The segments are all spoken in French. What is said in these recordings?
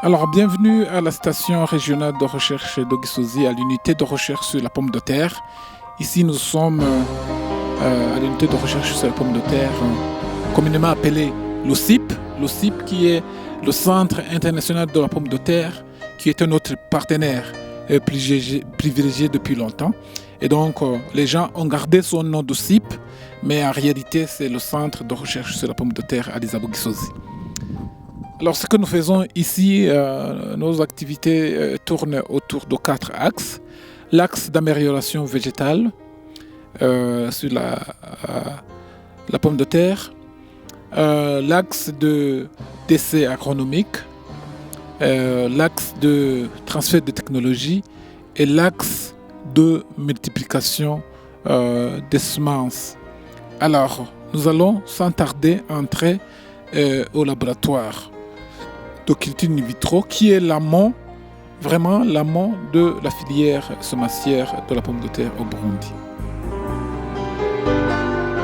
Alors, bienvenue à la station régionale de recherche d'Ogisozi, à l'unité de recherche sur la pomme de terre. Ici, nous sommes à l'unité de recherche sur la pomme de terre, communément appelée l'OCIP. L'OCIP qui est le Centre international de la pomme de terre, qui est notre partenaire privilégié depuis longtemps. Et donc, les gens ont gardé son nom d'OCIP, mais en réalité, c'est le Centre de recherche sur la pomme de terre à l'Isabogisozi. Alors, ce que nous faisons ici, nos activités tournent autour de 4 axes. L'axe d'amélioration végétale sur la pomme de terre, l'axe de d'essai agronomique, l'axe de transfert de technologie et l'axe de multiplication des semences. Alors, nous allons sans tarder entrer au laboratoire de culture in vitro, qui est l'amont, vraiment l'amont de la filière semencière de la pomme de terre au Burundi.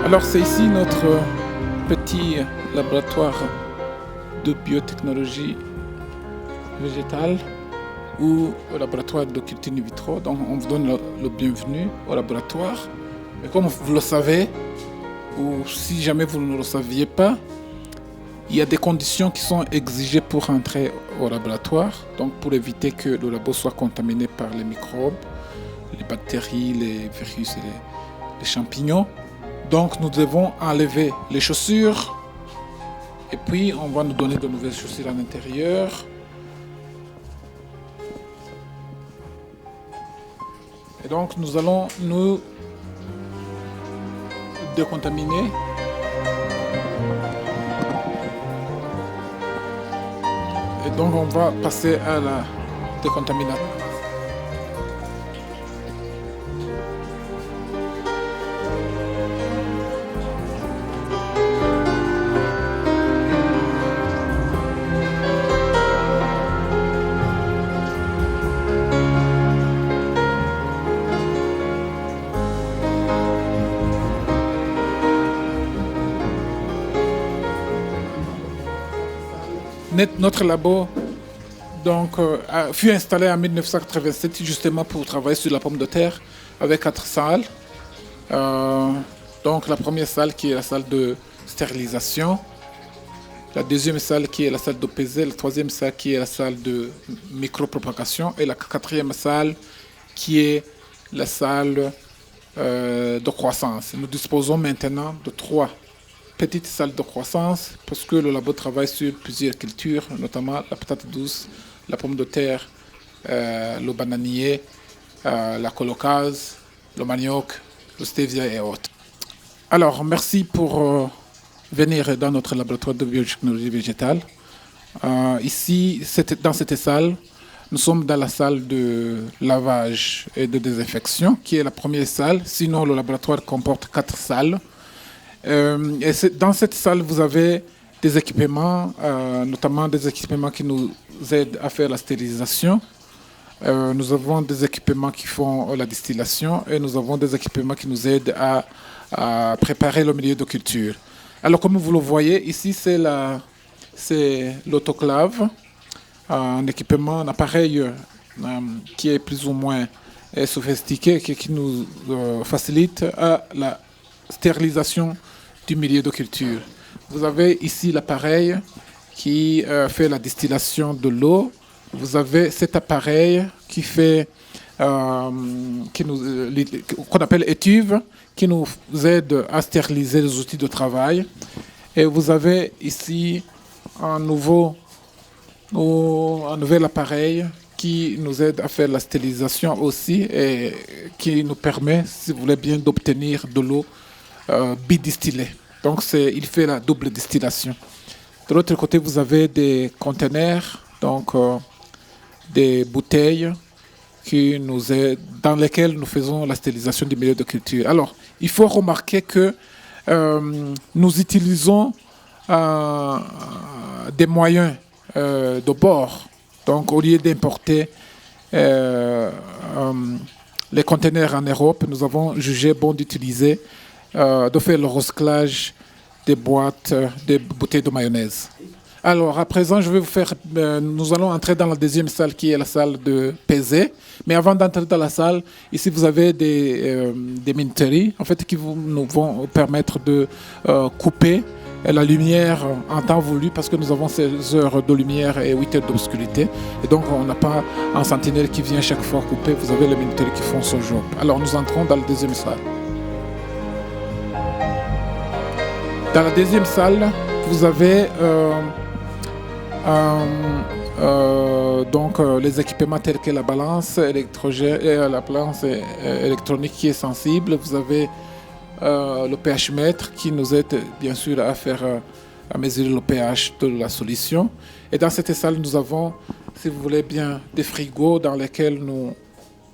Alors c'est ici notre petit laboratoire de biotechnologie végétale ou au laboratoire de culture in vitro. Donc on vous donne le bienvenu au laboratoire. Et comme vous le savez, ou si jamais vous ne le saviez pas, il y a des conditions qui sont exigées pour entrer au laboratoire, donc pour éviter que le labo soit contaminé par les microbes, les bactéries, les virus et les champignons. Donc nous devons enlever les chaussures et puis on va nous donner de nouvelles chaussures à l'intérieur. Et donc nous allons nous décontaminer. Et donc on va passer à la décontamination. Notre labo donc, fut installé en 1987 justement pour travailler sur la pomme de terre avec 4 salles. Donc la première salle qui est la salle de stérilisation, la deuxième salle qui est la salle d'OPZ, la troisième salle qui est la salle de micropropagation et la quatrième salle qui est la salle de croissance. Nous disposons maintenant de 3 petite salle de croissance parce que le labo travaille sur plusieurs cultures, notamment la patate douce, la pomme de terre, le bananier, la colocase, le manioc, le stevia et autres. Alors, merci pour venir dans notre laboratoire de biotechnologie végétale. Ici, dans cette salle, nous sommes dans la salle de lavage et de désinfection, qui est la première salle. Sinon, le laboratoire comporte 4 salles. Et dans cette salle, vous avez des équipements, notamment des équipements qui nous aident à faire la stérilisation. Nous avons des équipements qui font la distillation et nous avons des équipements qui nous aident à préparer le milieu de culture. Alors, comme vous le voyez, ici, c'est l'autoclave, un équipement, un appareil qui est plus ou moins sophistiqué, qui nous facilite la stérilisation du milieu de culture. Vous avez ici l'appareil qui fait la distillation de l'eau. Vous avez cet appareil qui fait qu'on appelle étuve, qui nous aide à stériliser les outils de travail. Et vous avez ici un nouvel appareil qui nous aide à faire la stérilisation aussi et qui nous permet, si vous voulez bien, d'obtenir de l'eau bidistillée. Donc il fait la double distillation. De l'autre côté, vous avez des conteneurs, donc des bouteilles dans lesquelles nous faisons la stérilisation du milieu de culture. Alors, il faut remarquer que nous utilisons des moyens de bord. Donc, au lieu d'importer les conteneurs en Europe, nous avons jugé bon d'utiliser, de faire le recyclage des bouteilles de mayonnaise. Alors, à présent, nous allons entrer dans la deuxième salle qui est la salle de pesée. Mais avant d'entrer dans la salle, ici, vous avez des minuteries, en fait, nous vont permettre de couper la lumière en temps voulu parce que nous avons 16 heures de lumière et 8 heures d'obscurité. Et donc, on n'a pas un sentinelle qui vient chaque fois couper. Vous avez les minuteries qui font ce job. Alors, nous entrons dans la deuxième salle. Dans la deuxième salle, vous avez les équipements tels que la balance électronique qui est sensible. Vous avez le pH mètre qui nous aide bien sûr à mesurer le pH de la solution. Et dans cette salle, nous avons, si vous voulez bien, des frigos dans lesquels nous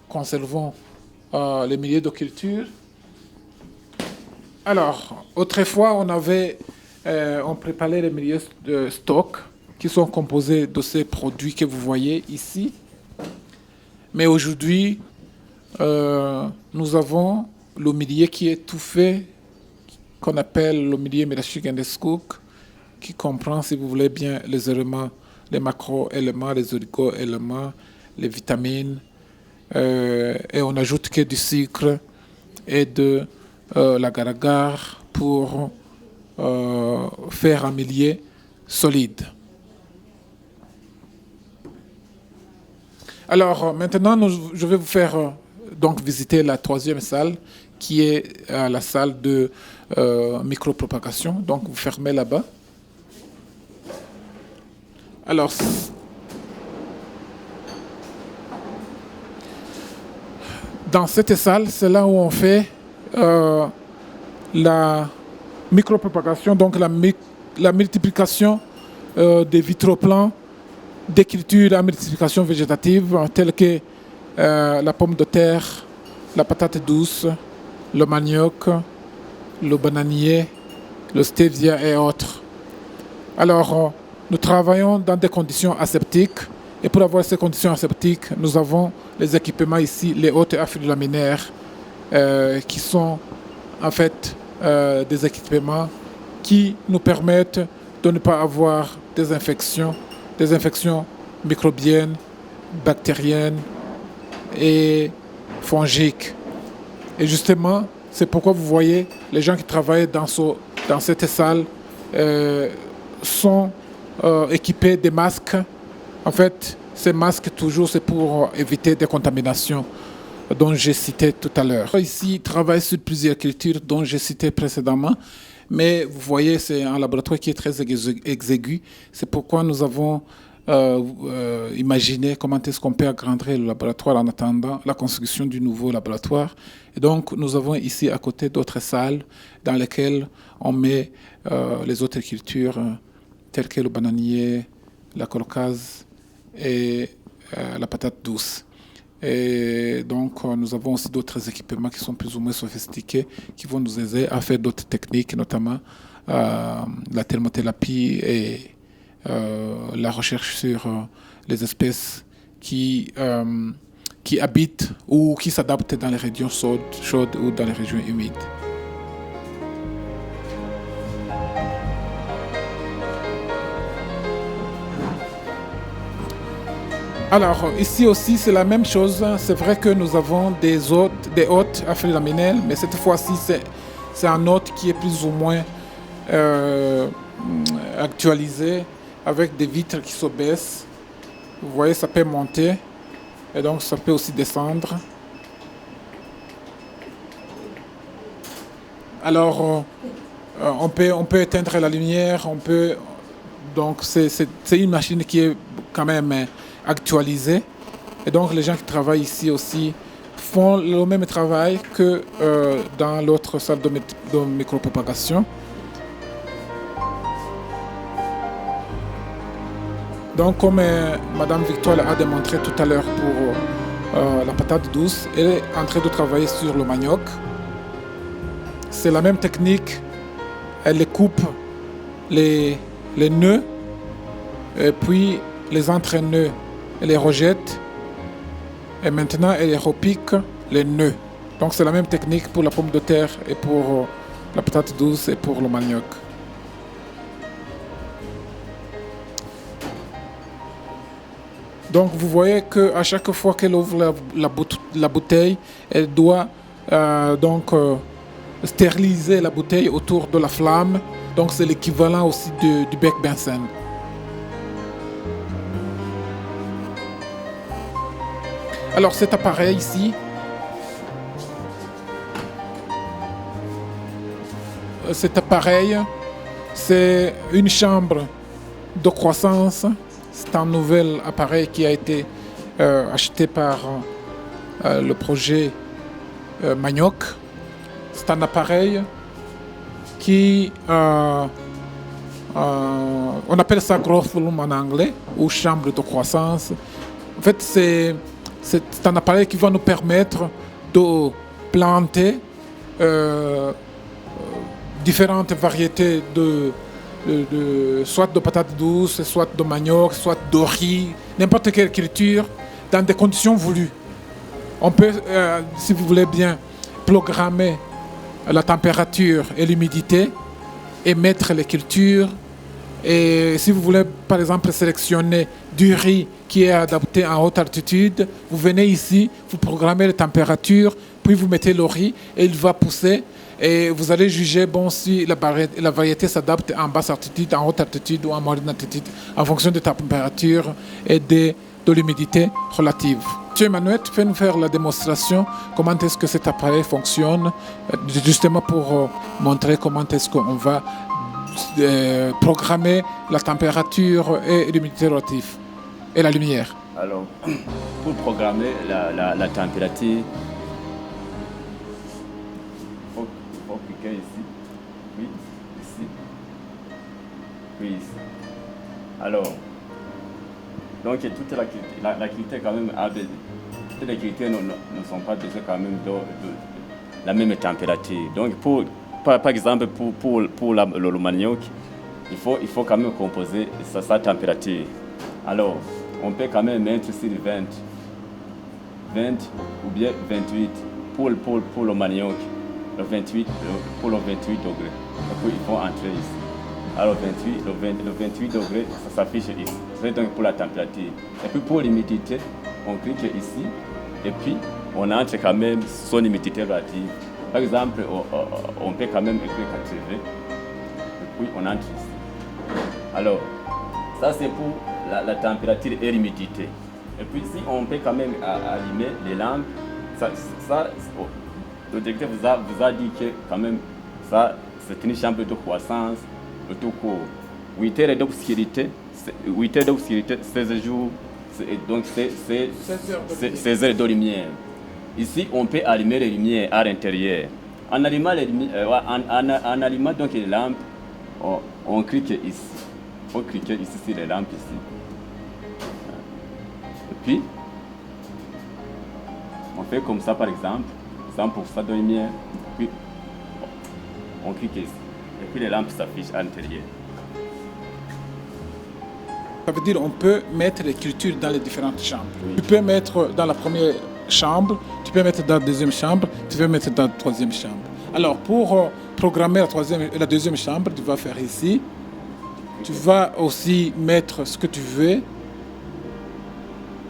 conservons les milieux de culture. Alors, autrefois, on préparait les milieux de stock qui sont composés de ces produits que vous voyez ici. Mais aujourd'hui, nous avons le milieu qui est tout fait, qu'on appelle le milieu Mirachik and Cook, qui comprend, si vous voulez bien, les éléments, les macro-éléments, les oligo-éléments, les vitamines, et on ajoute que du sucre et de l'agar-agar pour faire un milieu solide. Alors maintenant, je vais vous faire donc visiter la troisième salle qui est la salle de micropropagation. Donc vous fermez là-bas. Alors, dans cette salle, c'est là où on fait la micropropagation, donc la multiplication des vitroplans d'écriture à multiplication végétative, telles que la pomme de terre, la patate douce, le manioc, le bananier, le stevia et autres. Alors, nous travaillons dans des conditions aseptiques. Et pour avoir ces conditions aseptiques, nous avons les équipements ici, les hautes affûts laminaires, qui sont en fait des équipements qui nous permettent de ne pas avoir des infections microbiennes, bactériennes et fongiques. Et justement, c'est pourquoi vous voyez les gens qui travaillent dans cette salle sont équipés des masques. En fait, ces masques, toujours, c'est pour éviter des contaminations dont j'ai cité tout à l'heure. Ici, ils travaillent sur plusieurs cultures dont j'ai cité précédemment. Mais vous voyez, c'est un laboratoire qui est très exigu. C'est pourquoi nous avons imaginé comment est-ce qu'on peut agrandir le laboratoire en attendant la construction du nouveau laboratoire. Et donc, nous avons ici à côté d'autres salles dans lesquelles on met les autres cultures telles que le bananier, la colocase et la patate douce. Et donc, nous avons aussi d'autres équipements qui sont plus ou moins sophistiqués, qui vont nous aider à faire d'autres techniques, notamment la thermothérapie et la recherche sur les espèces qui habitent ou qui s'adaptent dans les régions chaudes ou dans les régions humides. Alors, ici aussi, c'est la même chose. C'est vrai que nous avons des hôtes à feuilles laminaires, mais cette fois-ci, c'est un hôte qui est plus ou moins actualisé, avec des vitres qui se baissent. Vous voyez, ça peut monter, et donc ça peut aussi descendre. Alors, on peut éteindre la lumière, donc c'est une machine qui est quand même actualisée. Et donc les gens qui travaillent ici aussi font le même travail que dans l'autre salle de micropropagation. Donc comme Madame Victoire a démontré tout à l'heure pour la patate douce, elle est en train de travailler sur le manioc. C'est la même technique. Elle coupe les nœuds, et puis les entre-nœuds, elle les rejette. Et maintenant, elle repique les nœuds. Donc c'est la même technique pour la pomme de terre et pour la patate douce et pour le manioc. Donc vous voyez qu'à chaque fois qu'elle ouvre la bouteille, elle doit stériliser la bouteille autour de la flamme. Donc c'est l'équivalent aussi du bec Bunsen. Alors cet appareil ici, c'est une chambre de croissance. C'est un nouvel appareil qui a été acheté par le projet Manioc. C'est un appareil qui, on appelle ça growth room en anglais, ou chambre de croissance. En fait, c'est un appareil qui va nous permettre de planter différentes variétés soit de patates douces, soit de manioc, soit de riz, n'importe quelle culture, dans des conditions voulues. On peut, si vous voulez bien, programmer la température et l'humidité et mettre les cultures. Et si vous voulez, par exemple, sélectionner du riz qui est adapté en haute altitude, vous venez ici, vous programmez la température, puis vous mettez le riz et il va pousser. Et vous allez juger si la variété s'adapte en basse altitude, en haute altitude ou en moyenne altitude, en fonction de ta température et de l'humidité relative. Monsieur Emmanuel, tu peux nous faire la démonstration comment est-ce que cet appareil fonctionne, justement pour montrer comment est-ce qu'on va programmer la température et l'humidité relative et la lumière. Alors, pour programmer la température, il faut cliquer ici, puis ici, puis ici. Alors, donc toute l'activité quand même, toutes les activités ne sont pas déjà quand même de la même température. Donc, par exemple, pour le manioc, il faut quand même composer sa température. Alors, on peut quand même mettre sur 20 ou bien 28 pour le manioc, le 28 pour le 28 degrés. Donc, il faut entrer ici. Alors, le 28 degrés, ça s'affiche ici. C'est donc pour la température. Et puis pour l'humidité, on clique ici et puis on entre quand même son humidité relative. Par exemple, on peut quand même écrire 80 et puis on entre ici. Alors, ça c'est pour la température et l'humidité. Et puis si on peut quand même allumer les lampes, le directeur vous a dit que quand même ça c'est une chambre de croissance de tout court. 8 heures d'obscurité, 16 jours, donc c'est 16 heures de lumière. Ici, on peut allumer les lumières à l'intérieur. En allumant donc les lampes, on clique ici. Il faut cliquer ici sur les lampes ici. Et puis, on fait comme ça par exemple, 100% de lumière. Puis, on clique ici. Et puis les lampes s'affichent à l'intérieur. Ça veut dire qu'on peut mettre les cultures dans les différentes chambres. Oui. Tu peux mettre dans la première chambre, tu peux mettre dans la deuxième chambre, tu peux mettre dans la troisième chambre. Alors pour programmer la deuxième chambre, tu vas faire ici. Tu vas aussi mettre ce que tu veux.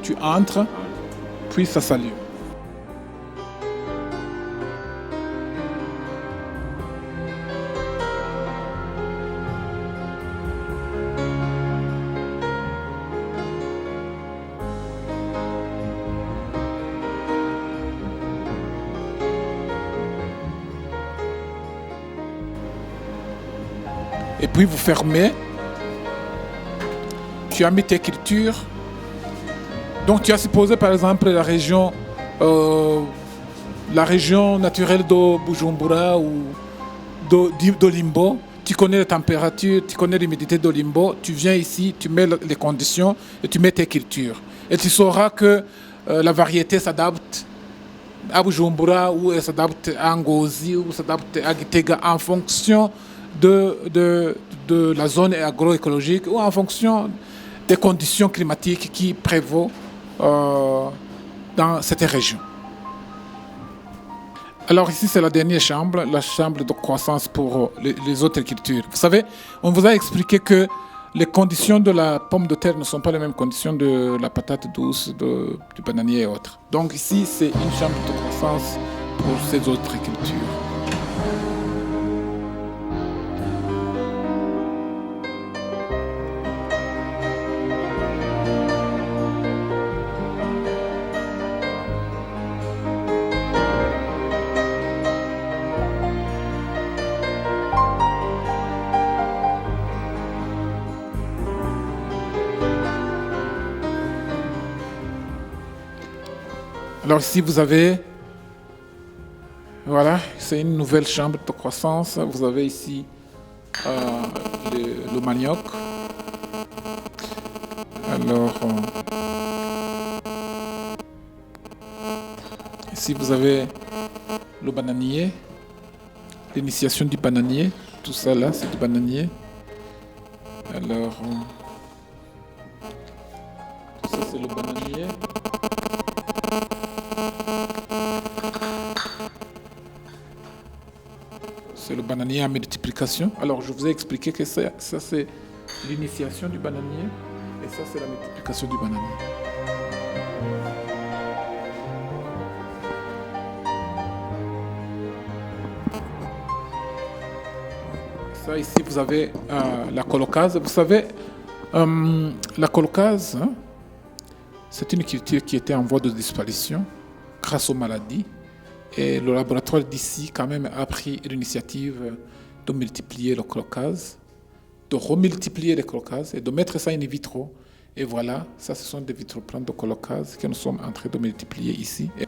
Tu entres, puis ça s'allume. Et puis vous fermez. Tu as mis tes cultures. Donc tu as supposé par exemple la région naturelle de Bujumbura ou d'Olimbo. Tu connais la température, tu connais l'humidité d'Olimbo. Tu viens ici, tu mets les conditions et tu mets tes cultures. Et tu sauras que la variété s'adapte à Bujumbura ou elle s'adapte à Ngozi ou s'adapte à Gitega en fonction de la zone agroécologique ou en fonction des conditions climatiques qui prévaut dans cette région. Alors ici, c'est la dernière chambre, la chambre de croissance pour les autres cultures. Vous savez, on vous a expliqué que les conditions de la pomme de terre ne sont pas les mêmes conditions de la patate douce, du bananier et autres. Donc ici, c'est une chambre de croissance pour ces autres cultures. Alors ici, vous avez, voilà, c'est une nouvelle chambre de croissance. Vous avez ici le manioc. Alors, ici, vous avez le bananier, l'initiation du bananier. Tout ça là, c'est du bananier. Alors, tout ça, c'est le bananier. C'est le bananier à multiplication. Alors, je vous ai expliqué que ça c'est l'initiation du bananier et ça, c'est la multiplication du bananier. Ça, ici, vous avez la colocase. Vous savez, la colocase, hein, c'est une culture qui était en voie de disparition grâce aux maladies. Et le laboratoire d'ici, quand même, a pris l'initiative de multiplier les colocases, de remultiplier les colocases et de mettre ça in vitro. Et voilà, ça, ce sont des vitroplans de colocases que nous sommes en train de multiplier ici. Et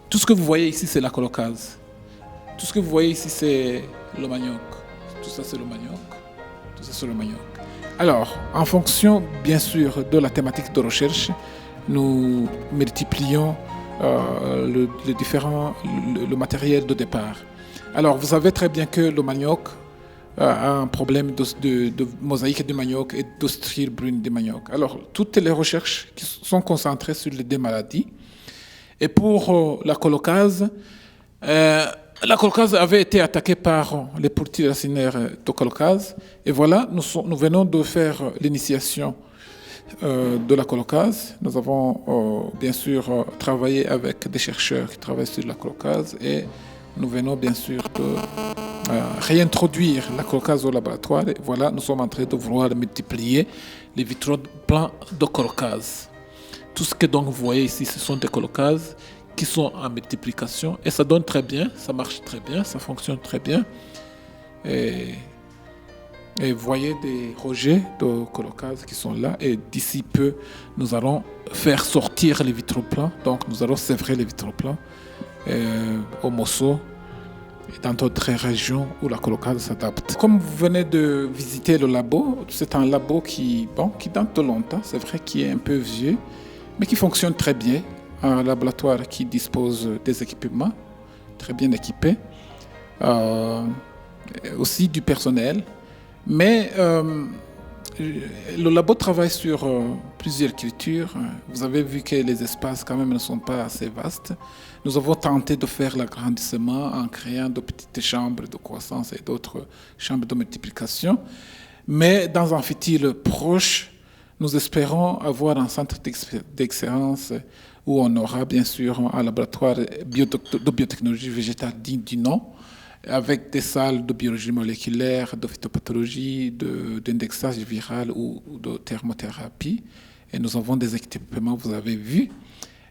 tout ce que vous voyez ici, c'est la colocase. Tout ce que vous voyez ici, c'est le manioc. Tout ça, c'est le manioc. Tout ça, c'est le manioc. Alors, en fonction, bien sûr, de la thématique de recherche, nous multiplions le matériel de départ. Alors, vous savez très bien que le manioc a un problème de mosaïque du manioc et de strile brune du manioc. Alors, toutes les recherches qui sont concentrées sur les deux maladies. Et pour la colocase avait été attaquée par les pourtiers racinaires de colocase. Et voilà, nous venons de faire l'initiation de la colocase. Nous avons bien sûr travaillé avec des chercheurs qui travaillent sur la colocase et nous venons bien sûr de réintroduire la colocase au laboratoire. Et voilà, nous sommes en train de vouloir multiplier les vitroplans de colocase. Tout ce que donc vous voyez ici, ce sont des colocases qui sont en multiplication et ça donne très bien, ça marche très bien, ça fonctionne très bien. Et vous voyez des rejets de colocases qui sont là. Et d'ici peu, nous allons faire sortir les vitroplans. Donc, nous allons sévrer les vitroplans au Mosso et dans d'autres régions où la colocase s'adapte. Comme vous venez de visiter le labo, c'est un labo qui date de longtemps. C'est vrai qu'il est un peu vieux, mais qui fonctionne très bien. Un laboratoire qui dispose des équipements très bien équipés. Aussi du personnel. Mais le labo travaille sur plusieurs cultures. Vous avez vu que les espaces quand même ne sont pas assez vastes. Nous avons tenté de faire l'agrandissement en créant de petites chambres de croissance et d'autres chambres de multiplication. Mais dans un futur proche, nous espérons avoir un centre d'excellence où on aura bien sûr un laboratoire de biotechnologie végétale digne du nom, avec des salles de biologie moléculaire, de phytopathologie, d'indexage viral ou de thermothérapie. Et nous avons des équipements, vous avez vu.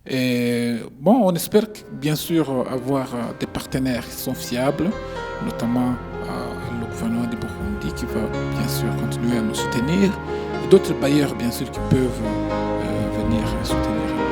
Et on espère bien sûr avoir des partenaires qui sont fiables, notamment le gouvernement du Burundi qui va bien sûr continuer à nous soutenir, et d'autres bailleurs bien sûr qui peuvent venir soutenir.